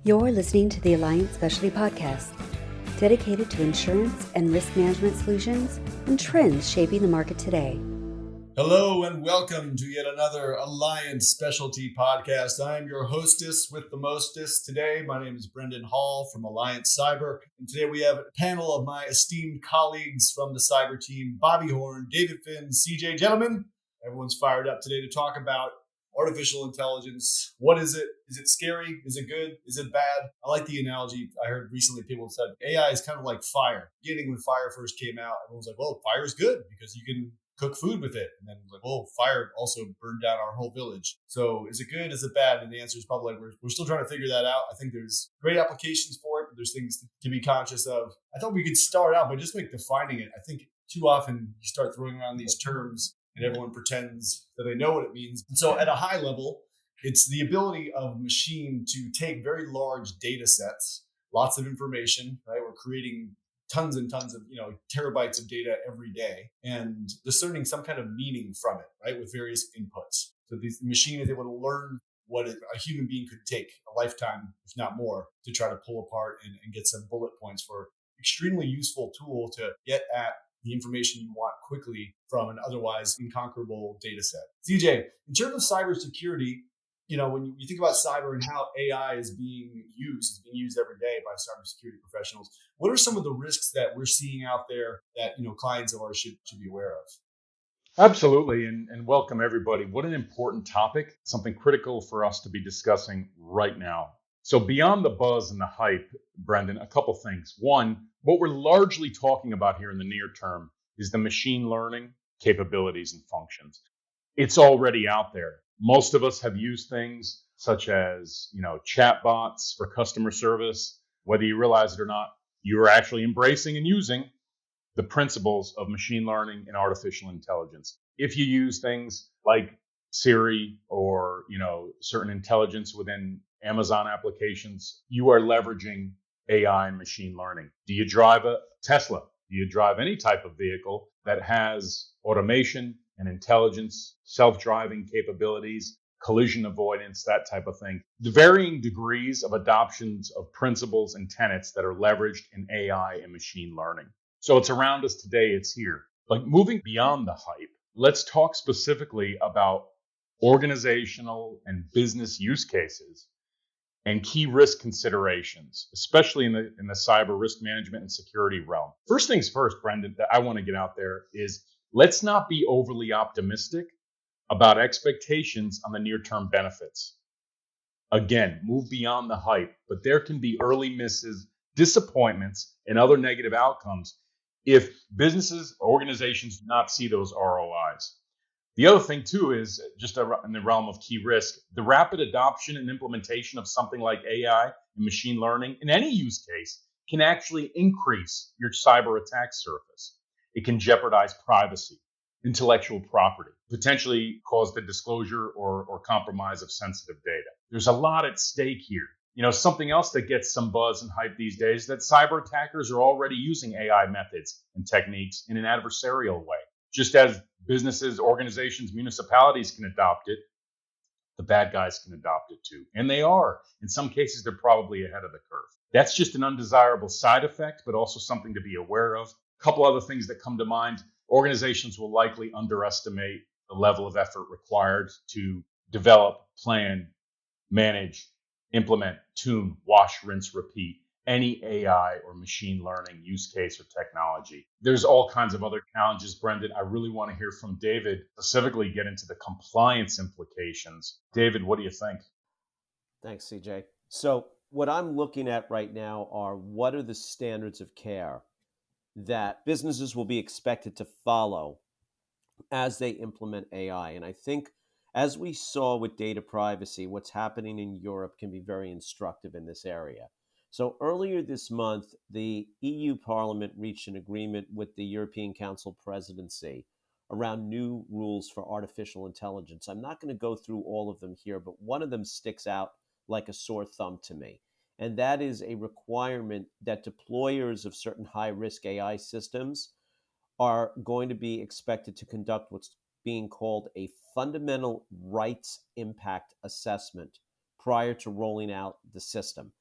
You're listening to the Alliant Specialty Podcast, dedicated to insurance and risk management solutions and trends shaping the market today. Hello and welcome to yet another Alliant Specialty Podcast. I'm your hostess with the mostest today. My name is Brendan Hall from Alliant Cyber. And today we have a panel of my esteemed colleagues from the cyber team, Bobby Horn, David Finz, CJ. Gentlemen, everyone's fired up today to talk about artificial intelligence. What is it? Is it scary? Is it good? Is it bad? I like the analogy. I heard recently people said AI is kind of like fire. Beginning when fire first came out, everyone was like, well, fire is good because you can cook food with it. And then like, well, fire also burned down our whole village. So is it good? Is it bad? And the answer is probably like, we're still trying to figure that out. I think there's great applications for it, but there's things to be conscious of. I thought we could start out by just like defining it. I think too often you start throwing around these terms and everyone pretends that they know what it means. And so at a high level, it's the ability of a machine to take very large data sets, lots of information, right? We're creating tons and tons of, terabytes of data every day and discerning some kind of meaning from it, right? With various inputs. So the machine is able to learn what a human being could take a lifetime, if not more, to try to pull apart and get some bullet points for extremely useful tool to get at the information you want quickly from an otherwise inconquerable data set. CJ, in terms of cybersecurity, when you think about cyber and how AI is being used every day by cybersecurity professionals, what are some of the risks that we're seeing out there that, clients of ours should be aware of? Absolutely. And welcome everybody. What an important topic, something critical for us to be discussing right now. So beyond the buzz and the hype, Brendan, a couple things. One, what we're largely talking about here in the near term is the machine learning capabilities and functions. It's already out there. Most of us have used things such as, chatbots for customer service. Whether you realize it or not, you're actually embracing and using the principles of machine learning and artificial intelligence. If you use things like Siri or, certain intelligence within Amazon applications, you are leveraging AI and machine learning. Do you drive a Tesla? Do you drive any type of vehicle that has automation and intelligence, self-driving capabilities, collision avoidance, that type of thing? The varying degrees of adoptions of principles and tenets that are leveraged in AI and machine learning. So it's around us today, it's here. But moving beyond the hype, let's talk specifically about organizational and business use cases and key risk considerations, especially in the cyber risk management and security realm. First things first, Brendan, that I want to get out there is let's not be overly optimistic about expectations on the near-term benefits. Again, move beyond the hype, but there can be early misses, disappointments, and other negative outcomes if businesses, organizations do not see those ROIs. The other thing, too, is just in the realm of key risk, the rapid adoption and implementation of something like AI and machine learning in any use case can actually increase your cyber attack surface. It can jeopardize privacy, intellectual property, potentially cause the disclosure or compromise of sensitive data. There's a lot at stake here. Something else that gets some buzz and hype these days is that cyber attackers are already using AI methods and techniques in an adversarial way. Just as businesses, organizations, municipalities can adopt it, the bad guys can adopt it too. And they are. In some cases, they're probably ahead of the curve. That's just an undesirable side effect, but also something to be aware of. A couple other things that come to mind. Organizations will likely underestimate the level of effort required to develop, plan, manage, implement, tune, wash, rinse, repeat any AI or machine learning use case or technology. There's all kinds of other challenges, Brendan. I really want to hear from David, specifically get into the compliance implications. David, what do you think? Thanks, CJ. So what I'm looking at right now are what are the standards of care that businesses will be expected to follow as they implement AI. And I think as we saw with data privacy, what's happening in Europe can be very instructive in this area. So earlier this month, the EU Parliament reached an agreement with the European Council presidency around new rules for artificial intelligence. I'm not going to go through all of them here, but one of them sticks out like a sore thumb to me. And that is a requirement that deployers of certain high-risk AI systems are going to be expected to conduct what's being called a fundamental rights impact assessment prior to rolling out the system.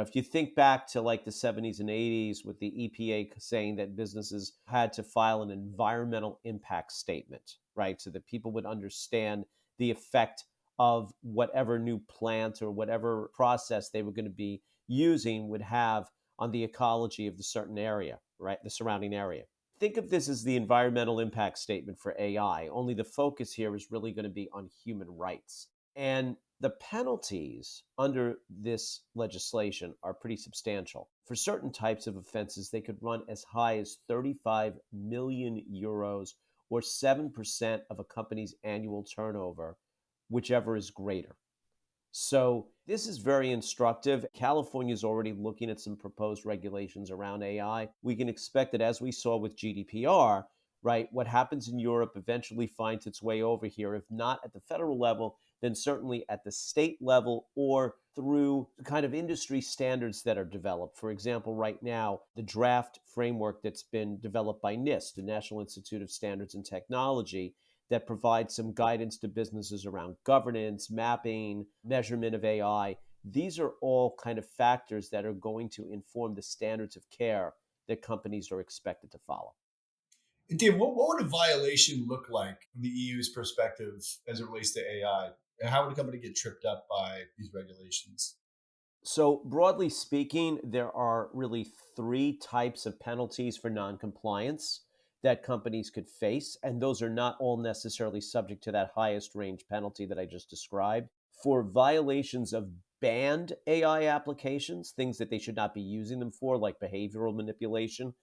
If you think back to like the 70s and 80s with the EPA saying that businesses had to file an environmental impact statement, right? So that people would understand the effect of whatever new plant or whatever process they were going to be using would have on the ecology of the certain area, right? The surrounding area. Think of this as the environmental impact statement for AI, only the focus here is really going to be on human rights. And the penalties under this legislation are pretty substantial. For certain types of offenses, they could run as high as 35 million euros or 7% of a company's annual turnover, whichever is greater. So this is very instructive. California is already looking at some proposed regulations around AI. We can expect that, as we saw with GDPR, right, what happens in Europe eventually finds its way over here, if not at the federal level, then certainly at the state level or through the kind of industry standards that are developed. For example, right now, the draft framework that's been developed by NIST, the National Institute of Standards and Technology, that provides some guidance to businesses around governance, mapping, measurement of AI. These are all kind of factors that are going to inform the standards of care that companies are expected to follow. And Dave, what would a violation look like from the EU's perspective as it relates to AI? How would a company get tripped up by these regulations? So, broadly speaking, there are really three types of penalties for noncompliance that companies could face, and those are not all necessarily subject to that highest range penalty that I just described. For violations of banned AI applications, things that they should not be using them for, like behavioral manipulation,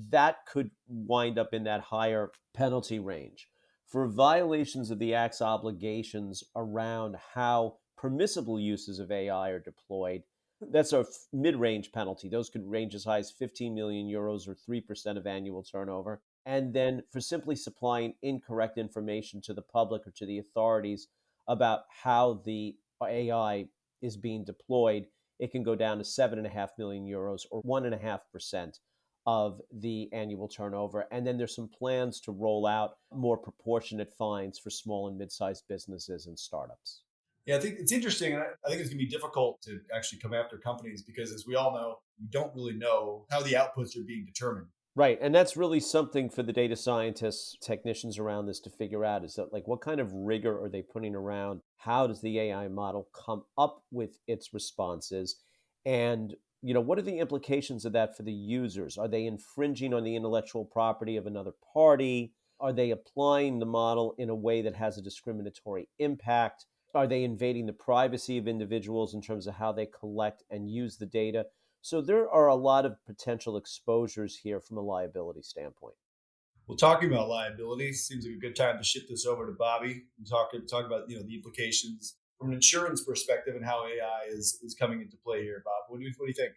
that could wind up in that higher penalty range. For violations of the Act's obligations around how permissible uses of AI are deployed, that's a mid-range penalty. Those could range as high as 15 million euros or 3% of annual turnover. And then for simply supplying incorrect information to the public or to the authorities about how the AI is being deployed, it can go down to 7.5 million euros or 1.5% of the annual turnover. And then there's some plans to roll out more proportionate fines for small and mid-sized businesses and startups. Yeah, I think it's interesting. And I think it's going to be difficult to actually come after companies because, as we all know, we don't really know how the outputs are being determined. Right. And that's really something for the data scientists, technicians around this to figure out is that, like, what kind of rigor are they putting around? How does the AI model come up with its responses? And, what are the implications of that for the users? Are they infringing on the intellectual property of another party? Are they applying the model in a way that has a discriminatory impact? Are they invading the privacy of individuals in terms of how they collect and use the data? So there are a lot of potential exposures here from a liability standpoint. Well, talking about liability seems like a good time to shift this over to Bobby and talk about the implications from an insurance perspective and how AI is coming into play here. Bob, what do you think?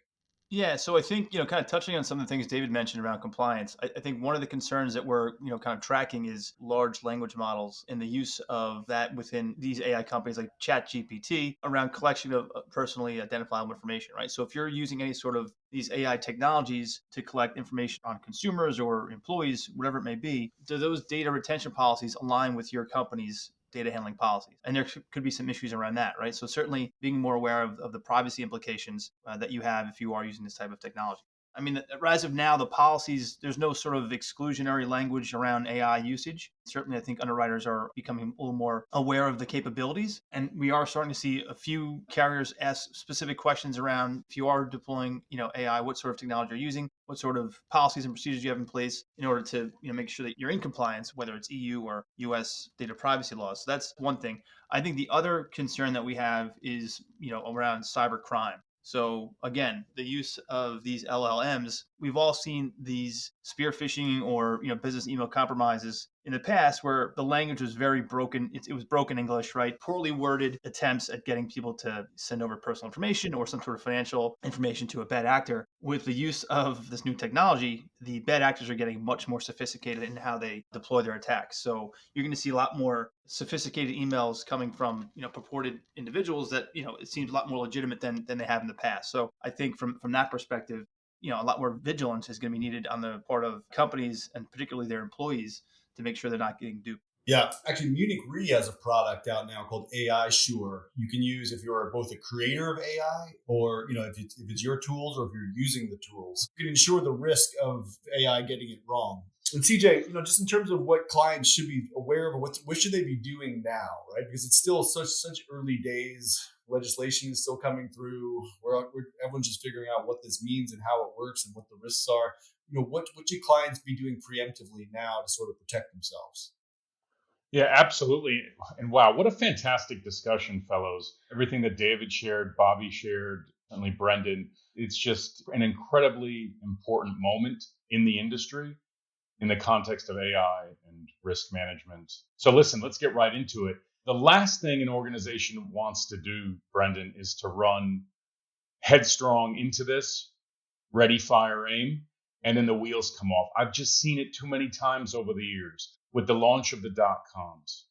Yeah, so I think, kind of touching on some of the things David mentioned around compliance, I think one of the concerns that we're, kind of tracking is large language models and the use of that within these AI companies like ChatGPT around collection of personally identifiable information, right? So if you're using any sort of these AI technologies to collect information on consumers or employees, whatever it may be, do those data retention policies align with your company's data handling policies? And there could be some issues around that, right? So certainly being more aware of the privacy implications that you have if you are using this type of technology. I mean, as of now, the policies, there's no sort of exclusionary language around AI usage. Certainly, I think underwriters are becoming a little more aware of the capabilities. And we are starting to see a few carriers ask specific questions around if you are deploying, AI, what sort of technology you're using, what sort of policies and procedures you have in place in order to, make sure that you're in compliance, whether it's EU or US data privacy laws. So that's one thing. I think the other concern that we have is, around cyber crime. So again, the use of these LLMs, we've all seen these spear phishing or business email compromises in the past where the language was very broken. It was broken English, right? Poorly worded attempts at getting people to send over personal information or some sort of financial information to a bad actor. With the use of this new technology, the bad actors are getting much more sophisticated in how they deploy their attacks. So you're going to see a lot more sophisticated emails coming from purported individuals that it seems a lot more legitimate than they have in the past. So I think from that perspective, a lot more vigilance is going to be needed on the part of companies and particularly their employees to make sure they're not getting duped. Yeah, actually, Munich Re has a product out now called AI Sure. You can use if you're both a creator of AI, or if it's your tools, or if you're using the tools. You can ensure the risk of AI getting it wrong. And CJ, just in terms of what clients should be aware of, or what should they be doing now, right? Because it's still such early days. Legislation is still coming through. Everyone's just figuring out what this means and how it works and what the risks are. What should clients be doing preemptively now to sort of protect themselves? Yeah, absolutely. And wow, what a fantastic discussion, fellows. Everything that David shared, Bobby shared, certainly Brendan. It's just an incredibly important moment in the industry in the context of AI and risk management. So listen, let's get right into it. The last thing an organization wants to do, Brendan, is to run headstrong into this, ready, fire, aim, and then the wheels come off. I've just seen it too many times over the years with the launch of the dot-coms,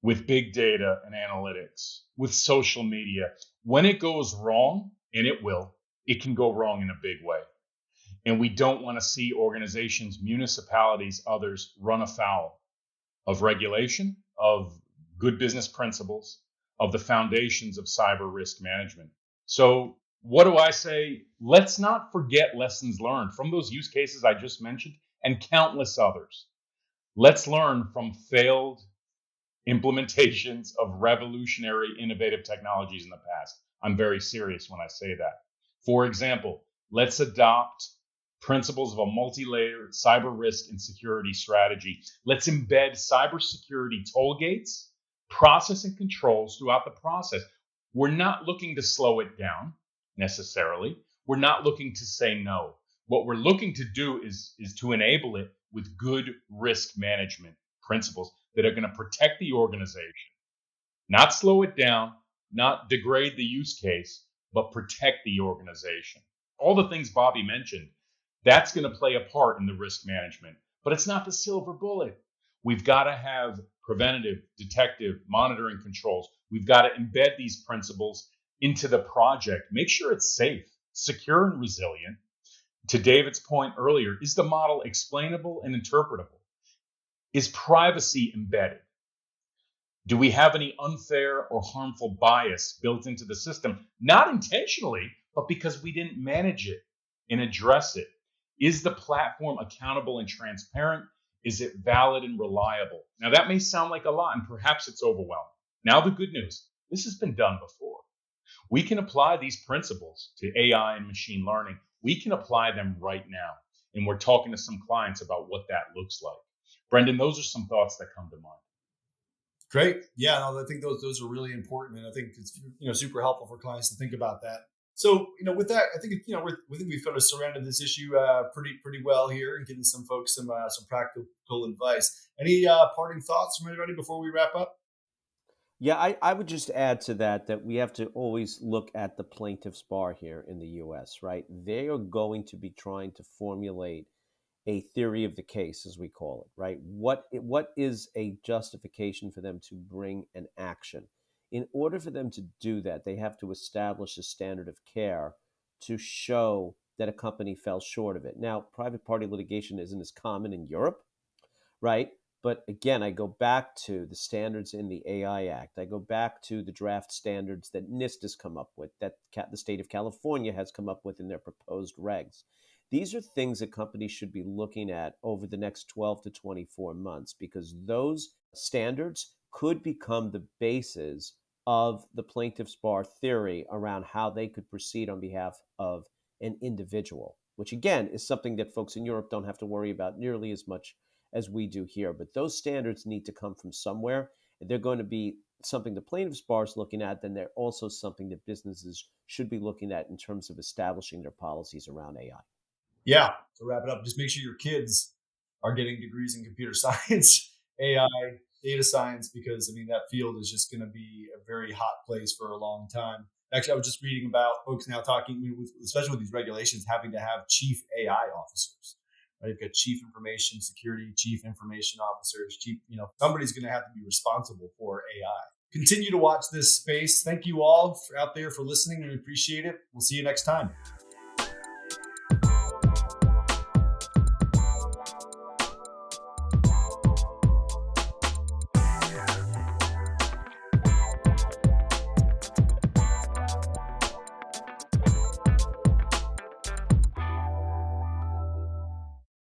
with big data and analytics, with social media. When it goes wrong, and it can go wrong in a big way. And we don't want to see organizations, municipalities, others run afoul of regulation, of good business principles, of the foundations of cyber risk management. So what do I say? Let's not forget lessons learned from those use cases I just mentioned and countless others. Let's learn from failed implementations of revolutionary, innovative technologies in the past. I'm very serious when I say that. For example, let's adopt principles of a multi-layered cyber risk and security strategy. Let's embed cybersecurity toll gates, process and controls throughout the process. We're not looking to slow it down necessarily. We're not looking to say no. What we're looking to do is to enable it with good risk management principles that are going to protect the organization, not slow it down, not degrade the use case, but protect the organization. All the things Bobby mentioned, that's going to play a part in the risk management, but it's not the silver bullet. We've got to have preventative, detective, monitoring controls. We've got to embed these principles into the project. Make sure it's safe, secure, and resilient. To David's point earlier, is the model explainable and interpretable? Is privacy embedded? Do we have any unfair or harmful bias built into the system? Not intentionally, but because we didn't manage it and address it. Is the platform accountable and transparent? Is it valid and reliable? Now, that may sound like a lot, and perhaps it's overwhelming. Now, the good news, this has been done before. We can apply these principles to AI and machine learning. We can apply them right now. And we're talking to some clients about what that looks like. Brendan, those are some thoughts that come to mind. Great. Yeah, no, I think those are really important, and I think it's super helpful for clients to think about that. So with that, I think we've kind of surrounded this issue pretty well here, and given some folks some practical advice. Any parting thoughts from anybody before we wrap up? Yeah, I would just add to that we have to always look at the plaintiff's bar here in the US, right? They are going to be trying to formulate a theory of the case, as we call it, right? What is a justification for them to bring an action? In order for them to do that, they have to establish a standard of care to show that a company fell short of it. Now, private party litigation isn't as common in Europe, right? But again, I go back to the standards in the AI Act. I go back to the draft standards that NIST has come up with, that the state of California has come up with in their proposed regs. These are things that companies should be looking at over the next 12 to 24 months, because those standards could become the basis of the plaintiff's bar theory around how they could proceed on behalf of an individual, which again is something that folks in Europe don't have to worry about nearly as much as we do here. But those standards need to come from somewhere. And they're going to be something the plaintiff's bar is looking at, then they're also something that businesses should be looking at in terms of establishing their policies around AI. Yeah. To wrap it up, just make sure your kids are getting degrees in computer science, AI, data science, because that field is just going to be a very hot place for a long time. Actually, I was just reading about folks now talking, especially with these regulations, having to have chief AI officers. Right? You've got chief information security, chief information officers, somebody's going to have to be responsible for AI. Continue to watch this space. Thank you all out there for listening. We appreciate it. We'll see you next time.